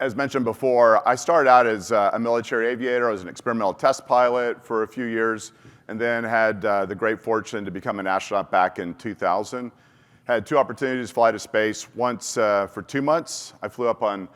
As mentioned before, I started out as a military aviator. I was an experimental test pilot for a few years, and then had the great fortune to become an astronaut back in 2000. Had two opportunities to fly to space. Once for 2 months, I flew up on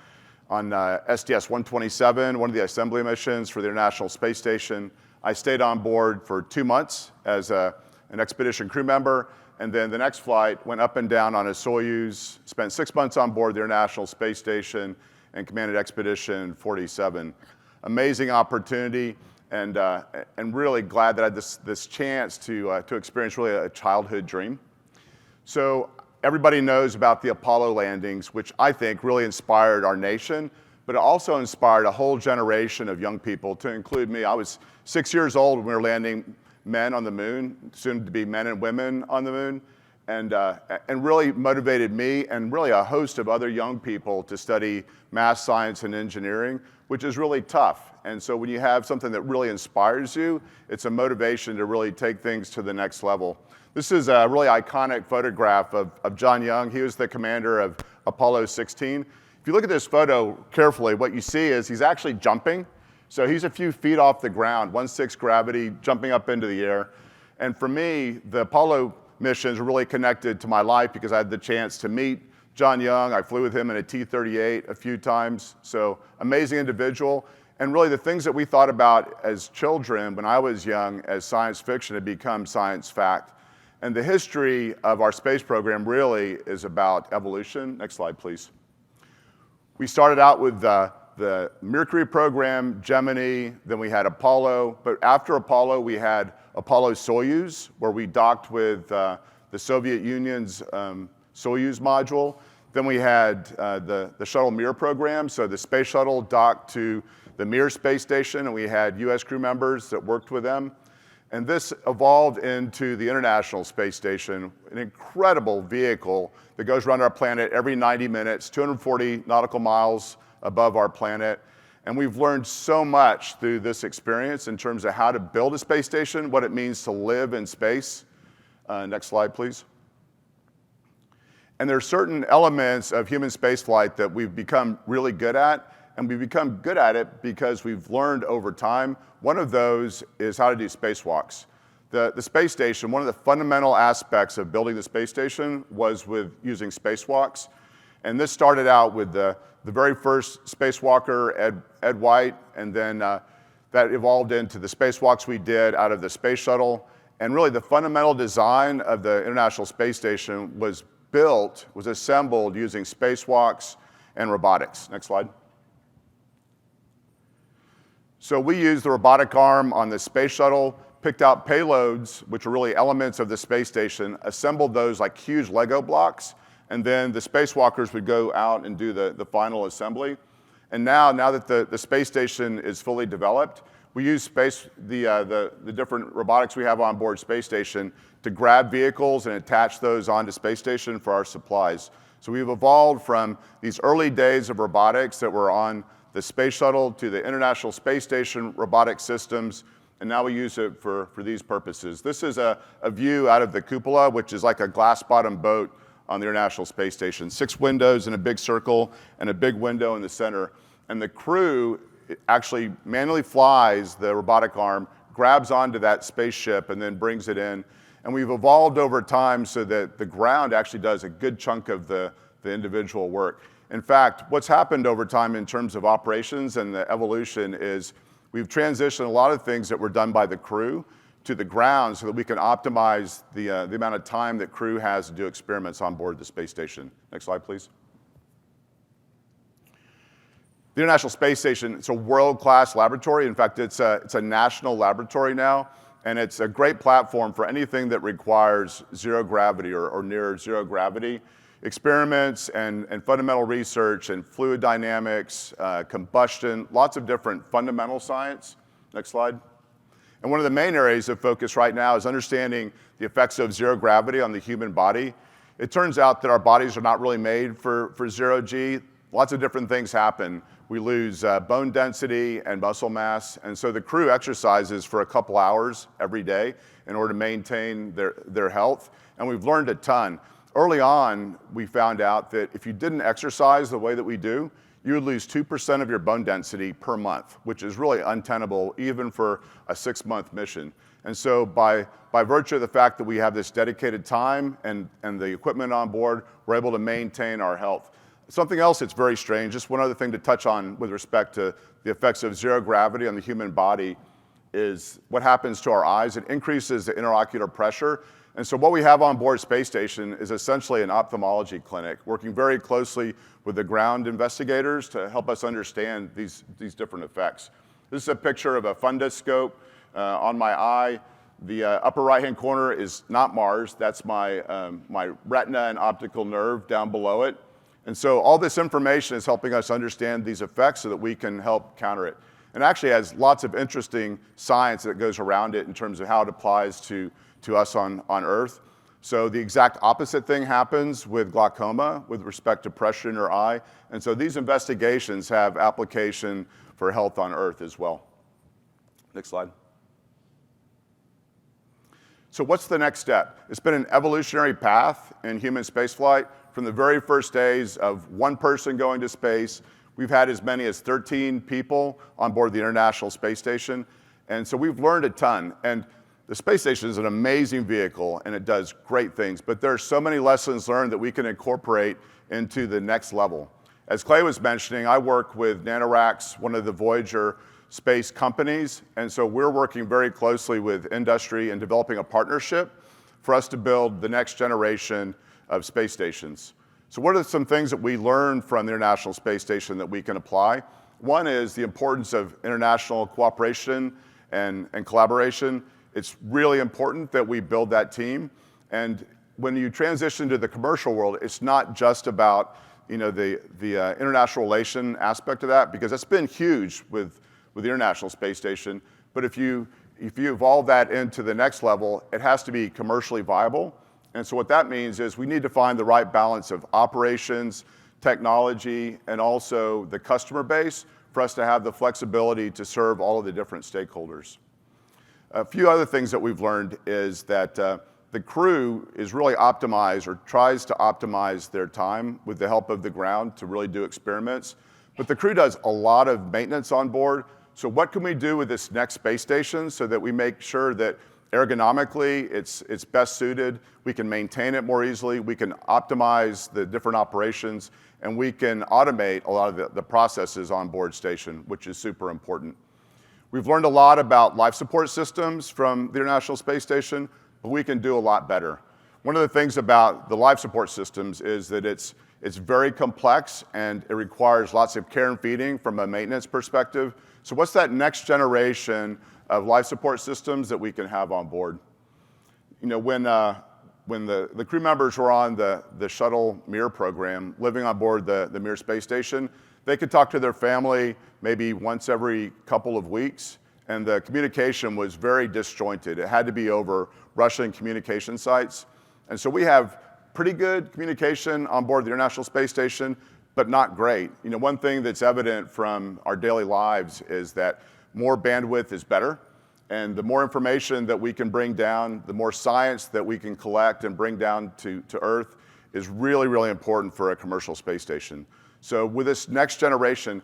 SGx2023, one of the assembly missions for the International Space Station. I stayed on board for 2 months as an expedition crew member, and then the next flight went up and down on a Soyuz, spent 6 months on board the International Space Station, and commanded Expedition 47. Amazing opportunity, and really glad that I had this chance to experience really a childhood dream. So everybody knows about the Apollo landings, which I think really inspired our nation, but it also inspired a whole generation of young people, to include me. I was 6 years old when we were landing men on the moon, soon to be men and women on the moon, and really motivated me and really a host of other young people to study math, science, and engineering, which is really tough. And so when you have something that really inspires you, it's a motivation to really take things to the next level. This is a really iconic photograph of John Young. He was the commander of Apollo 16. If you look at this photo carefully, what you see is he's actually jumping. So he's a few feet off the ground, 1/6 gravity, jumping up into the air. And for me, the Apollo missions were really connected to my life because I had the chance to meet John Young. I flew with him in a T-38 a few times. So amazing individual. And really the things that we thought about as children when I was young as science fiction had become science fact. And the history of our space program really is about evolution. Next slide, please. We started out with the Mercury program, Gemini, then we had Apollo, but after Apollo we had Apollo-Soyuz, where we docked with the Soviet Union's Soyuz module. Then we had the Shuttle Mir program, so the space shuttle docked to the Mir space station, and we had US crew members that worked with them. And this evolved into the International Space Station, an incredible vehicle that goes around our planet every 90 minutes, 240 nautical miles above our planet. And we've learned so much through this experience in terms of how to build a space station, what it means to live in space. Next slide, please. And there are certain elements of human spaceflight that we've become really good at, and we've become good at it because we've learned over time. One of those is how to do spacewalks. The space station, one of the fundamental aspects of building the space station was with using spacewalks. And this started out with the very first spacewalker, Ed White, and then that evolved into the spacewalks we did out of the space shuttle. And really the fundamental design of the International Space Station was assembled using spacewalks and robotics. Next slide. So we used the robotic arm on the space shuttle, picked out payloads, which are really elements of the space station, assembled those like huge Lego blocks, and then the spacewalkers would go out and do the final assembly. And now that the space station is fully developed, we use the different robotics we have on board space station to grab vehicles and attach those onto space station for our supplies. So we've evolved from these early days of robotics that were on the space shuttle to the International Space Station robotic systems, and now we use it for these purposes. This is a view out of the cupola, which is like a glass-bottom boat on the International Space Station. 6 windows in a big circle and a big window in the center. And the crew actually manually flies the robotic arm, grabs onto that spaceship, and then brings it in. And we've evolved over time so that the ground actually does a good chunk of the individual work. In fact, what's happened over time in terms of operations and the evolution is we've transitioned a lot of things that were done by the crew to the ground so that we can optimize the amount of time that crew has to do experiments on board the space station. Next slide, please. The International Space Station, it's a world-class laboratory. In fact, it's a national laboratory now, and it's a great platform for anything that requires zero gravity or near zero gravity. Experiments and fundamental research and fluid dynamics, combustion, lots of different fundamental science. Next slide. And one of the main areas of focus right now is understanding the effects of zero gravity on the human body. It turns out that our bodies are not really made for zero G. Lots of different things happen. We lose bone density and muscle mass, and so the crew exercises for a couple hours every day in order to maintain their health, and we've learned a ton. Early on, we found out that if you didn't exercise the way that we do, you would lose 2% of your bone density per month, which is really untenable even for a 6-month mission. And so by virtue of the fact that we have this dedicated time and the equipment on board, we're able to maintain our health. Something else that's very strange, just one other thing to touch on with respect to the effects of zero gravity on the human body is what happens to our eyes. It increases the interocular pressure. And so what we have on board Space Station is essentially an ophthalmology clinic, working very closely with the ground investigators to help us understand these different effects. This is a picture of a fundus on my eye. The upper right-hand corner is not Mars. That's my retina and optical nerve down below it. And so all this information is helping us understand these effects so that we can help counter it. And actually has lots of interesting science that goes around it in terms of how it applies to us on Earth. So the exact opposite thing happens with glaucoma with respect to pressure in your eye. And so these investigations have application for health on Earth as well. Next slide. So what's the next step? It's been an evolutionary path in human spaceflight. From the very first days of one person going to space, we've had as many as 13 people on board the International Space Station. And so we've learned a ton. And the space station is an amazing vehicle and it does great things, but there are so many lessons learned that we can incorporate into the next level. As Clay was mentioning, I work with Nanoracks, one of the Voyager space companies, and so we're working very closely with industry and developing a partnership for us to build the next generation of space stations. So what are some things that we learned from the International Space Station that we can apply? One is the importance of international cooperation and collaboration. It's really important that we build that team. And when you transition to the commercial world, it's not just about the international relation aspect of that, because that's been huge with the International Space Station. But if you evolve that into the next level, it has to be commercially viable. And so what that means is we need to find the right balance of operations, technology, and also the customer base for us to have the flexibility to serve all of the different stakeholders. A few other things that we've learned is that the crew is really optimized or tries to optimize their time with the help of the ground to really do experiments. But the crew does a lot of maintenance on board. So what can we do with this next space station so that we make sure that ergonomically it's best suited, we can maintain it more easily, we can optimize the different operations, and we can automate a lot of the processes on board station, which is super important. We've learned a lot about life support systems from the International Space Station, but we can do a lot better. One of the things about the life support systems is that it's very complex and it requires lots of care and feeding from a maintenance perspective. So what's that next generation of life support systems that we can have on board? When the crew members were on the shuttle Mir program, living on board the Mir space station, they could talk to their family maybe once every couple of weeks, and the communication was very disjointed. It had to be over Russian communication sites. And so we have pretty good communication on board the International Space Station, but not great. One thing that's evident from our daily lives is that more bandwidth is better, and the more information that we can bring down, the more science that we can collect and bring down to Earth is really, really important for a commercial space station. So with this next generation,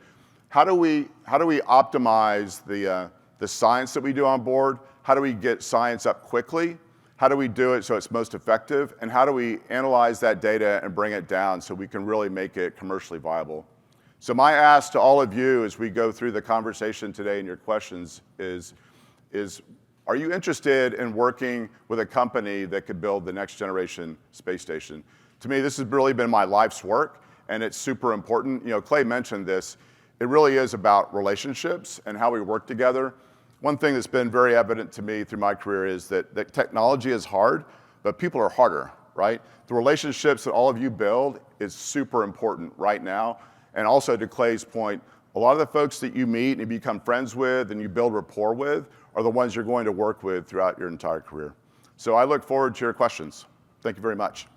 how do we optimize the science that we do on board? How do we get science up quickly? How do we do it so it's most effective? And how do we analyze that data and bring it down so we can really make it commercially viable? So my ask to all of you as we go through the conversation today and your questions is are you interested in working with a company that could build the next generation space station? To me, this has really been my life's work, and it's super important. Clay mentioned this. It really is about relationships and how we work together. One thing that's been very evident to me through my career is that technology is hard, but people are harder, right? The relationships that all of you build is super important right now. And also to Clay's point, a lot of the folks that you meet and you become friends with and you build rapport with are the ones you're going to work with throughout your entire career. So I look forward to your questions. Thank you very much.